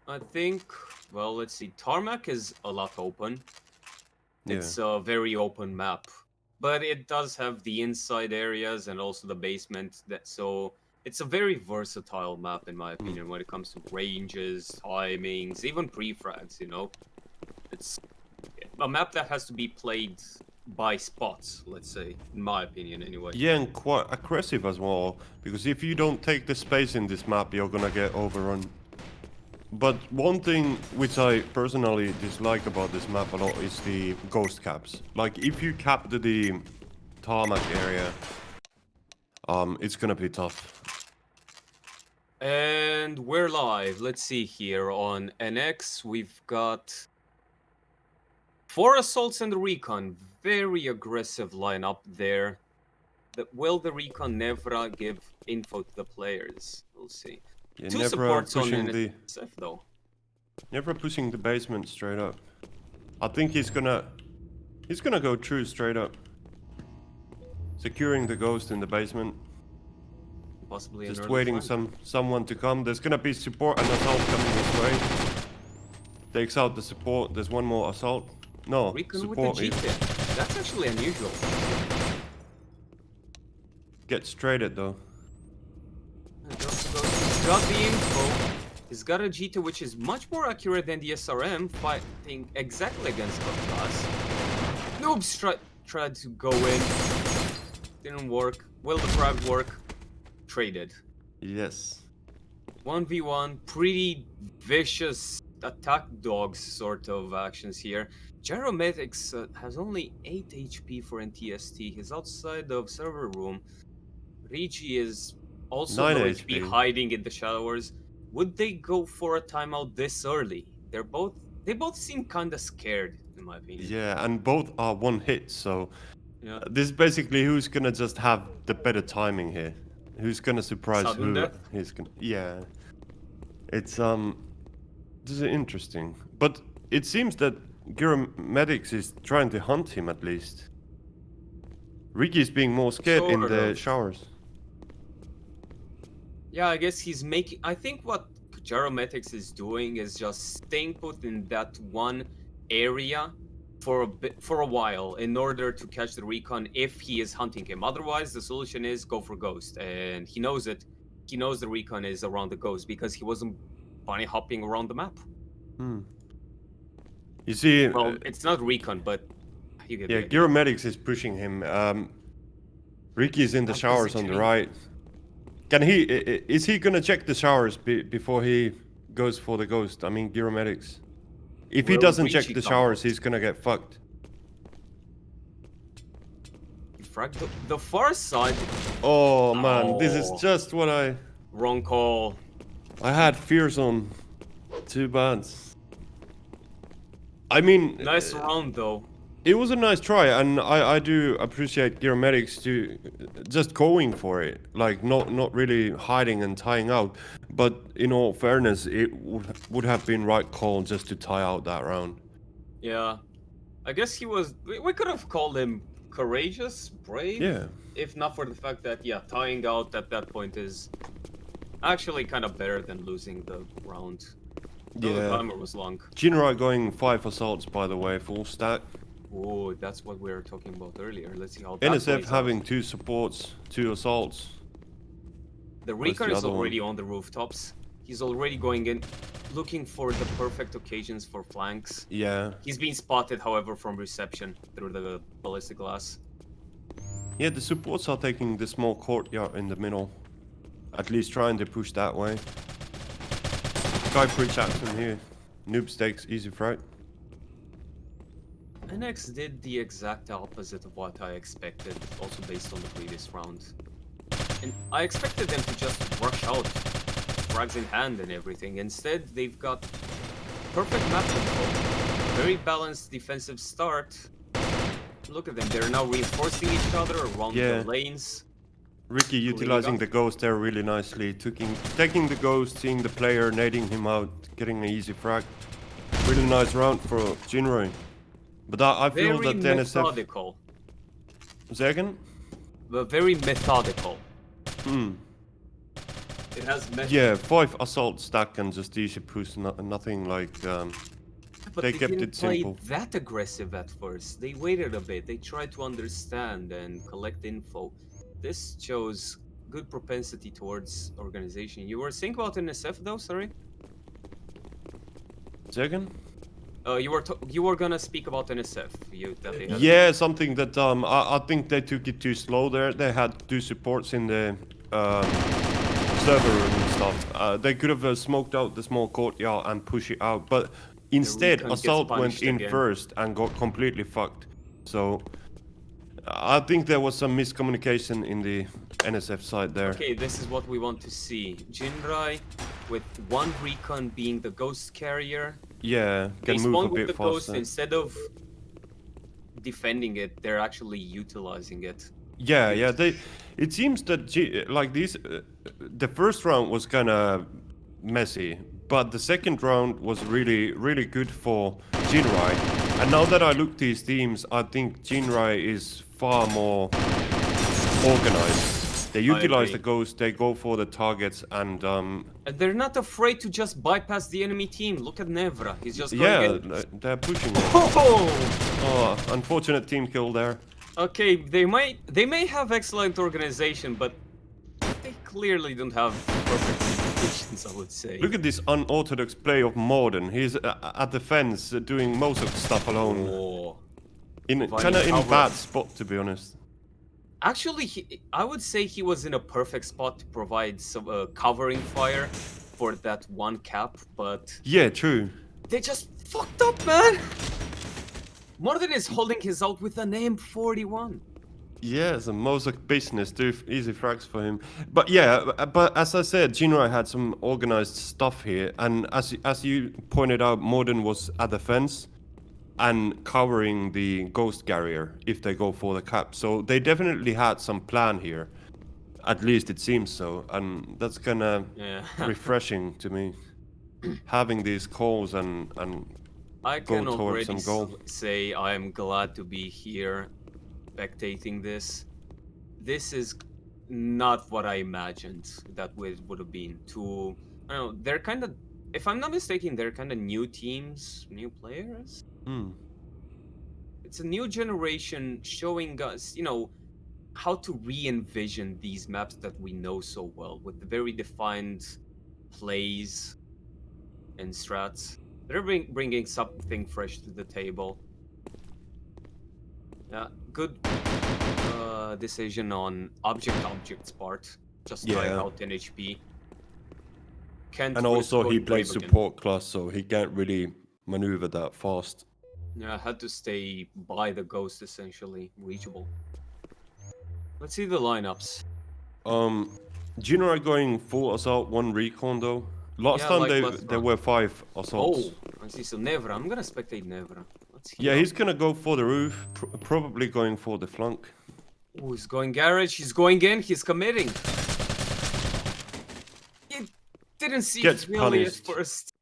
I think, well, let's see. Tarmac is a lot open. Yeah. It's a very open map, but it does have the inside areas and also the basement. So it's a very versatile map, in my Hmm. opinion, when it comes to ranges, timings, even pre-frags. It's a map that has to be played by spots. Let's say, in my opinion, anyway. Yeah, and quite aggressive as well. Because if you don't take the space in this map, you're gonna get overrun. But one thing which I personally dislike about this map a lot is the ghost caps. Like if you cap the tarmac area, it's gonna be tough. And we're live. Let's see here on NX. We've got 4 assaults and the recon. Very aggressive lineup there. Will the recon never give info to the players? We'll see. Yeah, 2 never supports on pushing the NSF though. never pushing the basement straight up. I think he's gonna go through straight up. Securing the ghost in the basement. Possibly an Just early waiting flank. someone to come. There's gonna be support and assault coming this way. Takes out the support. There's one more assault. No, Recon with the support is G-Tip. That's actually unusual. gets traded though. He's got the info. He's got a G2 which is much more accurate than the SRM, fighting exactly against top class. Noobs tried to go in. Didn't work. Will the frag work? Traded. Yes. 1v1, pretty vicious attack dogs sort of actions here. Gyrometics has only 8 HP for NTST. He's outside of server room. Rigi is also 9 low HP, HP. hiding in the showers. Would they go for a timeout this early? They both seem kinda scared, in my opinion. Yeah, and both are one hit, so Yeah. this is basically who's gonna just have the better timing here. Who's gonna surprise Sudden who death? he's gonna. Yeah. It's this is interesting. But it seems that Gyromedics is trying to hunt him at least. Ricky's being more scared in Sort the of. showers. Yeah, I guess he's making. I think what Gyrometics is doing is just staying put in that one area for a while in order to catch the recon if he is hunting him. Otherwise, the solution is go for ghost, and he knows it. He knows the recon is around the ghost because he wasn't bunny hopping around the map. Hmm. You see, Well, it's not recon, but you get yeah, the idea. Gyromedics is pushing him. Ricky's in the I'm showers on the positioning. right. Can he? Is he gonna check the showers before he goes for the ghost? I mean, Gyromedics. If he Will doesn't check Ricci the come showers, out? he's gonna get fucked. He fragged the far side. Oh man, this is Oh, just what I wrong call. had fears on. Too bad. I mean, Nice round though. it was a nice try, and I do appreciate Gyromedics to just going for it, like not really hiding and tying out. But in all fairness, it would have been right call just to tie out that round. Yeah. I guess he was. We could have called him courageous, brave, Yeah. if not for the fact that, yeah, tying out at that point is actually kind of better than losing the round. Though the Yeah. timer was long. Jinrai going 5 assaults, by the way, full stack. Oh, that's what we were talking about earlier. Let's see how that NSF plays out. having 2 supports, 2 assaults. The Where's Recon the is other already one? on the rooftops. He's already going in, looking for the perfect occasions for flanks. Yeah. He's been spotted, however, from reception through the ballistic glass. Yeah, the supports are taking the small courtyard in the middle. At least trying to push that way. Guy pre-Jackson here. Noob stakes, easy fright. NX did the exact opposite of what I expected, also based on the previous round. And I expected them to just rush out, frags in hand and everything. Instead, they've got perfect map control, very balanced defensive start. Look at them, they're now reinforcing each other around the lanes. Ricky utilizing the ghost there really nicely. Taking the ghost, seeing the player, nading him out, getting an easy frag. Really nice round for Jinrai. But I feel Very that the NSF... methodical. Say again? But very methodical. Hmm. It has met. Yeah, 5 assault stack and just easy push, nothing like. But They they kept didn't it play simple. that aggressive at first. They waited a bit. They tried to understand and collect info. This shows good propensity towards organization. You were saying about NSF though, sorry? Second? You were gonna speak about NSF. That they had a Yeah, something that I think they took it too slow there. They had 2 supports in the um, server and stuff. They could have smoked out the small courtyard and push it out, but instead recon gets Assault went punished in again. first and got completely fucked. So I think there was some miscommunication in the NSF side there. Okay, this is what we want to see. Jinrai with one recon being the ghost carrier. Yeah, They can move a spawn with bit the ghost faster. instead of defending it, they're actually utilizing it. Yeah, Use- yeah. It seems that like these, the first round was kind of messy, but the second round was really, really good for Jinrai. And now that I look these teams, I think Jinrai is far more organized. They I utilize agree. the ghost, they go for the targets, and And they're not afraid to just bypass the enemy team. Look at Nevra. He's just going yeah, in. they're pushing it. Oh! Oh, unfortunate team kill there. Okay, they may have excellent organization, but they clearly don't have perfect communications, I would say. Look at this unorthodox play of Morden. He's at the fence doing most of the stuff alone. Oh. In Providing kind of in cover. bad spot, to be honest. Actually, I would say he was in a perfect spot to provide some covering fire for that one cap, but Yeah, true. they just fucked up, man. Morden is holding his out with an M41. Yeah, it's a Mosaic business. Do easy frags for him. But yeah, but as I said, Jinrai had some organized stuff here, and as you pointed out, Morden was at the fence and covering the ghost carrier if they go for the cap. So they definitely had some plan here. At least it seems so, and that's kind of Yeah. refreshing to me. Having these calls and I go can towards already some goal. say I am glad to be here spectating this. This is not what I imagined that would have been. I don't know, they're kind of, if I'm not mistaken, they're kind of new teams, new players. Hmm. It's a new generation showing us, how to re-envision these maps that we know so well with very defined plays and strats. They're bringing something fresh to the table. Yeah, good decision on object's part. Just try Yeah. out NHP. Can't And risk also he going plays brave again. support class, so he can't really maneuver that fast. Yeah, I had to stay by the ghost essentially, reachable. Let's see the lineups. Jinrai going full assault, 1 recon though. Last Yeah, time like they last there round. were 5 assaults. Oh, I see. So Nevra. I'm gonna spectate Nevra. Let's heal Yeah, up. he's gonna go for the roof, probably going for the flank. Oh, he's going garage. He's going in. He's committing. He didn't see Gets really at punished. first.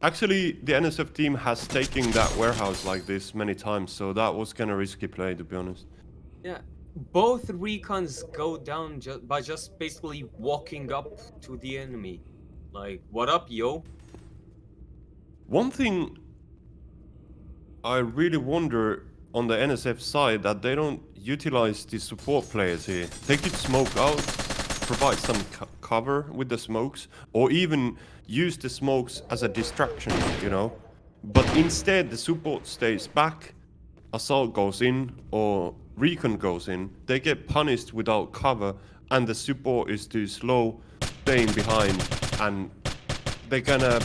Actually, the NSF team has taken that warehouse like this many times, so that was kind of risky play, to be honest. Yeah, both recons go down by just basically walking up to the enemy. Like, what up, yo? One thing I really wonder on the NSF side that they don't utilize the support players here. They could smoke out, provide some cover with the smokes, or even use the smokes as a distraction, you know? But instead, the support stays back, assault goes in, or recon goes in. They get punished without cover, and the support is too slow, staying behind, and they kinda...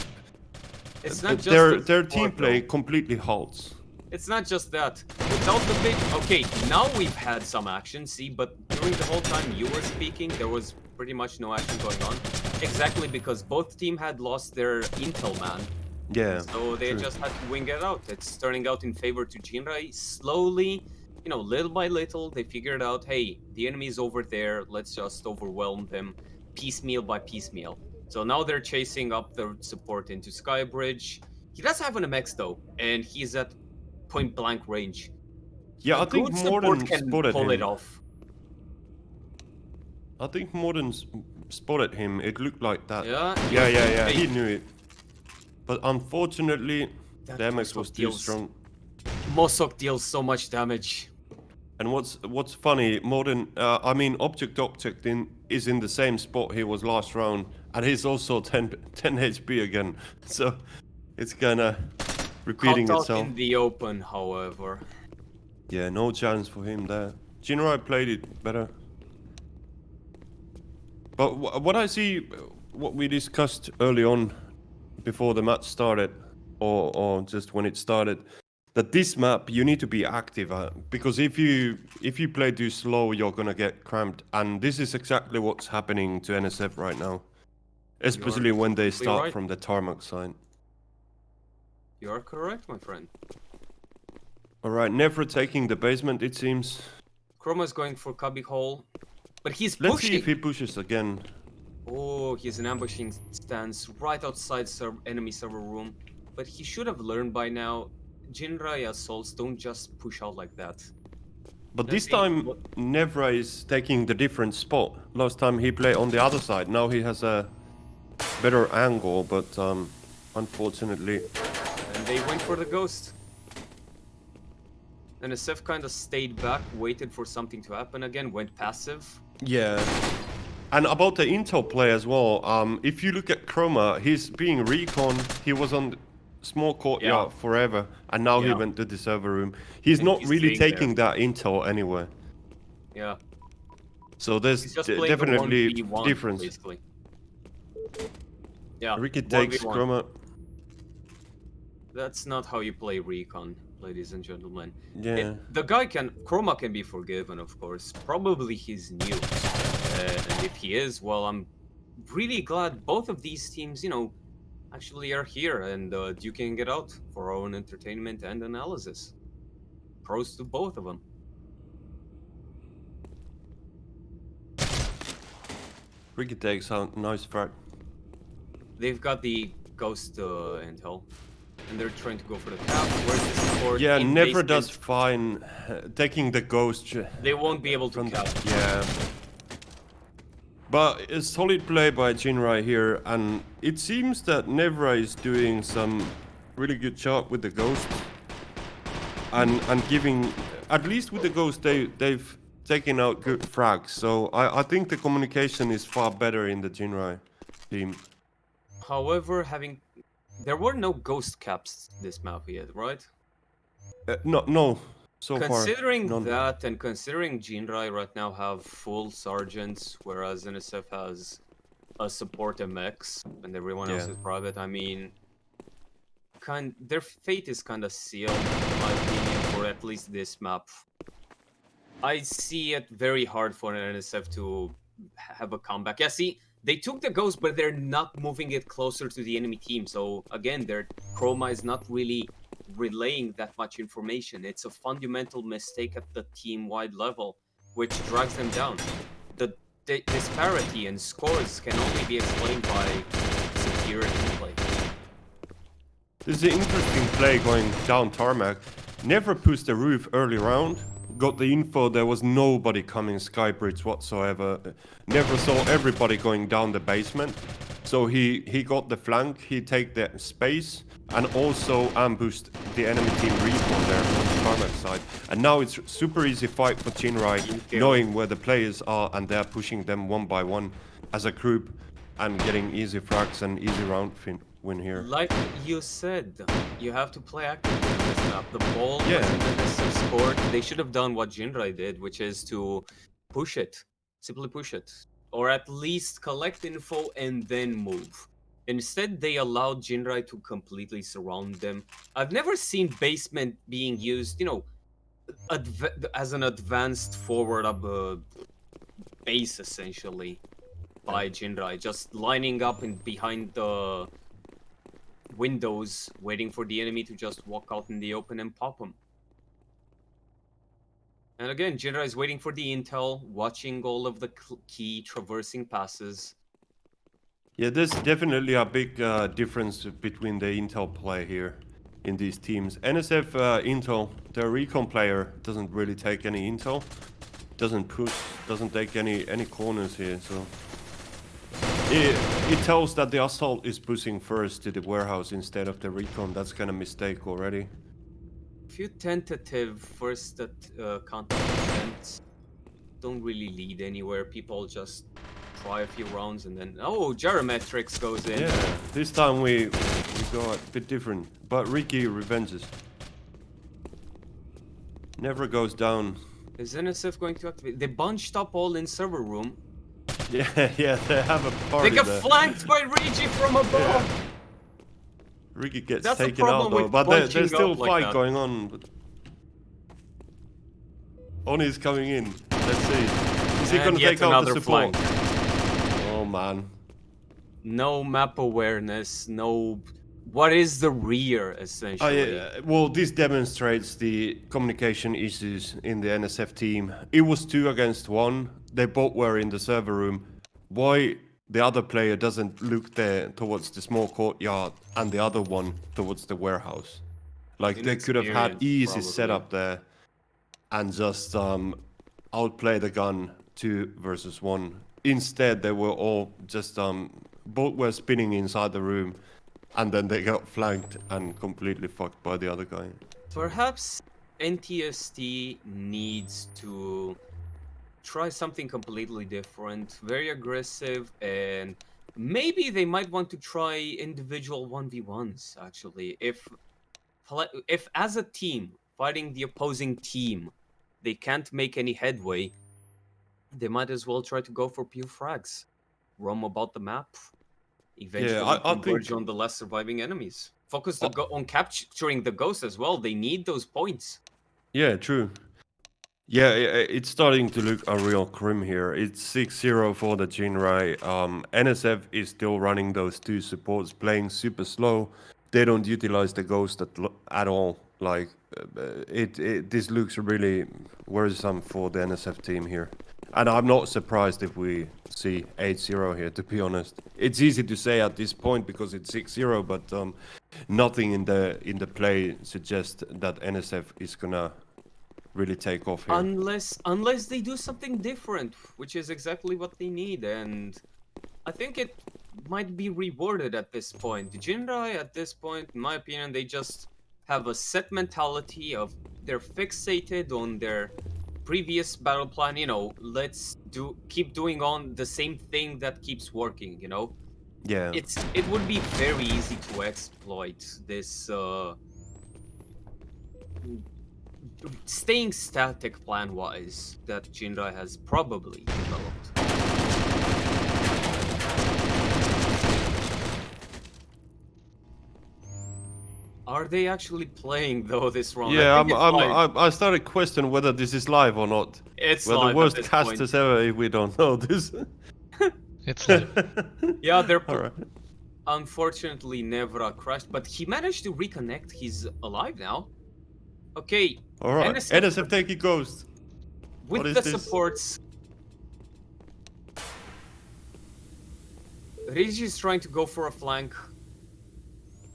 It's not just their the team support, play though. completely halts. It's not just that. Without the big... Okay, now we've had some action, see, but during the whole time you were speaking, there was pretty much no action going on. Exactly because both team had lost their intel man. Yeah. So they true. just had to wing it out. It's turning out in favor to Jinrai. Slowly, little by little, they figured out, hey, the enemy is over there. Let's just overwhelm them piecemeal by piecemeal. So now they're chasing up the support into Skybridge. He does have an MX though, and he's at point blank range. Yeah, A I think good Morden support can spotted pull him. it off. I think Morden's spotted him. It looked like that. Yeah. Yeah. He knew it. But unfortunately, That the MX was too Mosok strong. Mosok deals so much damage. And what's funny, more than I mean, Object is in the same spot he was last round, and he's also 10 HP again. So it's kinda repeating Caught out itself. in the open, however. Yeah, no chance for him there. Jinrai played it better. But what I see, what we discussed early on, before the match started, or just when it started, that this map you need to be active because if you play too slow, you're gonna get cramped, and this is exactly what's happening to NSF right now, especially when they start right. from the tarmac side. You are correct, my friend. All right, never taking the basement, it seems. Chroma's going for cubby hole, but he's Let's pushing. see if he pushes again. Oh, he's in ambushing stance right outside enemy server room. But he should have learned by now, Jinrai assaults don't just push out like that. But this time, Nevra is taking the different spot. Last time he played on the other side. Now he has a better angle, but unfortunately... And they went for the ghost. And SF kind of stayed back, waited for something to happen again, went passive. Yeah. And about the intel play as well, if you look at Chroma, he's being recon. He was on small courtyard forever, and now he went to the server room. He's not really taking that intel anywhere. Yeah. So there's definitely difference. Basically. Yeah. Ricky takes Chroma. That's not how you play recon, ladies and gentlemen. Yeah. Chroma can be forgiven, of course. Probably he's new. And if he is, well, I'm really glad both of these teams, actually are here and duking it out for our own entertainment and analysis. Pros to both of them. Ricky takes out nice frag. They've got the ghost intel, and they're trying to go for the cap. Where's the support? Yeah, never does fine taking the ghost. They won't be able to cap. Yeah. But a solid play by Jinrai here, and it seems that Nevra is doing some really good job with the ghost. And giving, at least with the ghost, they've taken out good frags. So I think the communication is far better in the Jinrai team. However, there were no ghost caps this map yet, right? No. So considering far, that, and considering Jinrai right now have full sergeants, whereas NSF has a support MX and everyone else is private, I mean, their fate is kind of sealed, in my opinion, for at least this map. I see it very hard for NSF to have a comeback. Yeah, see, they took the ghost, but they're not moving it closer to the enemy team. So again, their Chroma is not really relaying that much information. It's a fundamental mistake at the team-wide level, which drags them down. The disparity in scores can only be explained by superior play. This is an interesting play going down tarmac. Never pushed the roof early round. Got the info there was nobody coming skybridge whatsoever. Never saw everybody going down the basement. So he got the flank, he take the space, and also ambushed the enemy team respawn there on the tarmac side. And now it's super easy fight for Jinrai, knowing where the players are, and they're pushing them one by one as a group, and getting easy frags and easy round win here. Like you said, you have to play actively on this map. The ball wasn't in the scored. They should have done what Jinrai did, which is to push it. Simply push it. Or at least collect info and then move. Instead, they allowed Jinrai to completely surround them. I've never seen basement being used, as an advanced forward up base, essentially, by Jinrai. Just lining up behind the windows, waiting for the enemy to just walk out in the open and pop them. And again, Jinrai is waiting for the intel, watching all of the key traversing passes. Yeah, there's definitely a big difference between the intel play here in these teams. NSF intel, the recon player doesn't really take any intel, doesn't push, doesn't take any corners here. So It tells that the assault is pushing first to the warehouse instead of the recon. That's kind of mistake already. A few tentative first contact attempts don't really lead anywhere. People just try a few rounds and then Geometrics goes in. Yeah, this time we go a bit different. But Ricky revenges. Never goes down. Is NSF going to activate? They bunched up all in server room. Yeah, yeah, they have a party They get there. flanked by Rigi from above. Yeah. Ricky gets That's the taken out problem though, with but there's bunching still a up like fight that. going on. But... Oni's coming in. Let's see. Is he And gonna yet take out the another support? flank. Oh man. No map awareness, no... What is the rear, essentially? Well, this demonstrates the communication issues in the NSF team. It was 2 against 1. They both were in the server room. Why the other player doesn't look there towards the small courtyard and the other one towards the warehouse? Like they could have had Inexperience, easy probably. setup there and just outplay the gun 2 versus 1. Instead, they were all just both were spinning inside the room. And then they got flanked and completely fucked by the other guy. Perhaps NTST needs to try something completely different, very aggressive, and maybe they might want to try individual 1v1s, actually. If as a team, fighting the opposing team, they can't make any headway, they might as well try to go for pure frags. Roam about the map, eventually I converge think... on the less surviving enemies. Focus on capturing the ghosts as well. They need those points. Yeah, true. Yeah, it's starting to look a real grim here. It's 6-0 for the Jinrai. NSF is still running those 2 supports, playing super slow. They don't utilize the ghost at all. Like, this looks really worrisome for the NSF team here. And I'm not surprised if we see 8-0 here, to be honest. It's easy to say at this point because it's 6-0, but nothing in the play suggests that NSF is gonna really take off here. Unless they do something different, which is exactly what they need, and I think it might be rewarded at this point. The Jinrai, at this point, in my opinion, they just have a set mentality of they're fixated on their previous battle plan. You know, let's keep doing on the same thing that keeps working. You know, Yeah. it would be very easy to exploit this. Staying static plan-wise that Jinrai has probably developed. Are they actually playing though this round? Yeah, I I started questioning whether this is live or not. It's We're live the worst at this casters point. ever if we don't know this. It's live. Yeah, they're Alright. unfortunately Nevra crashed, but he managed to reconnect. He's alive now. Okay. Alright. NSF take it ghost. With What is the this? supports. Rigi is trying to go for a flank.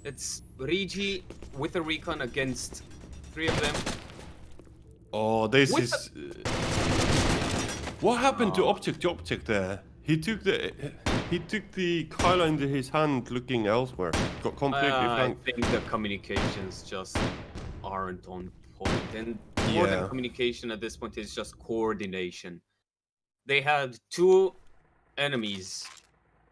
It's Rigi with a recon against 3 of them. Oh, this With is... What happened to object there? He took the Kyla into his hand looking elsewhere. Got completely I flanked. think the communications just aren't on point. And more than Yeah. communication at this point is just coordination. They had 2 enemies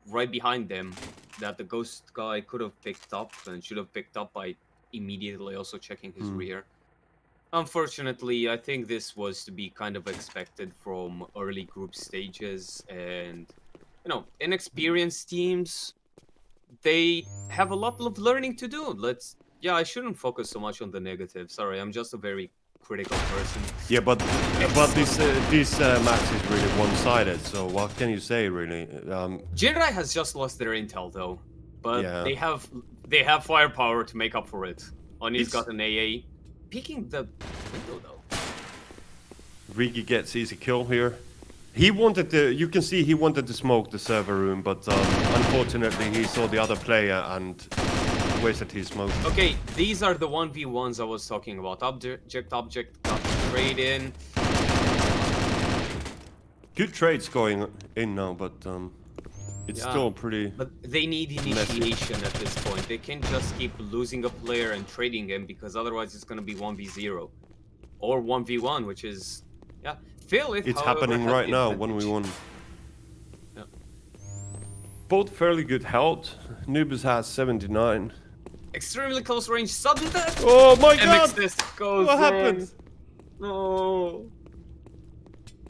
right behind them that the ghost guy could have picked up and should have picked up by immediately also checking his rear. Unfortunately, I think this was to be kind of expected from early group stages, and you know, inexperienced teams, they have a lot of learning to do. I shouldn't focus so much on the negative. Sorry, I'm just a very critical person. Yeah, but this match is really one-sided. So what can you say, really? Jinrai has just lost their intel though, but Yeah. they have firepower to make up for it. Oni's It's- got an AA. Peeking the window though. Rigi gets easy kill here. He wanted to, you can see he wanted to smoke the server room, but unfortunately he saw the other player and wasted his smoke. Okay, these are the 1v1s I was talking about. Object, got trade in. Good trades going in now, but It's Yeah. still pretty... But they need initiation at this point. They can't just keep losing a player and trading him because otherwise it's gonna be 1v0 or 1v1, which is Phil, if It's however happening has right the now, advantage. 1v1. Yeah. Both fairly good health. Nubis has 79. Extremely close range, sudden death. Oh my god! NTST goes What in. happened? No.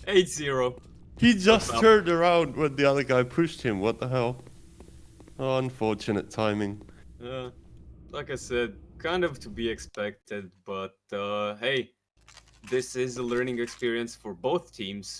8-0. He just up? turned around when the other guy pushed him. What the hell? Oh, unfortunate timing. Like I said, kind of to be expected, but hey, this is a learning experience for both teams.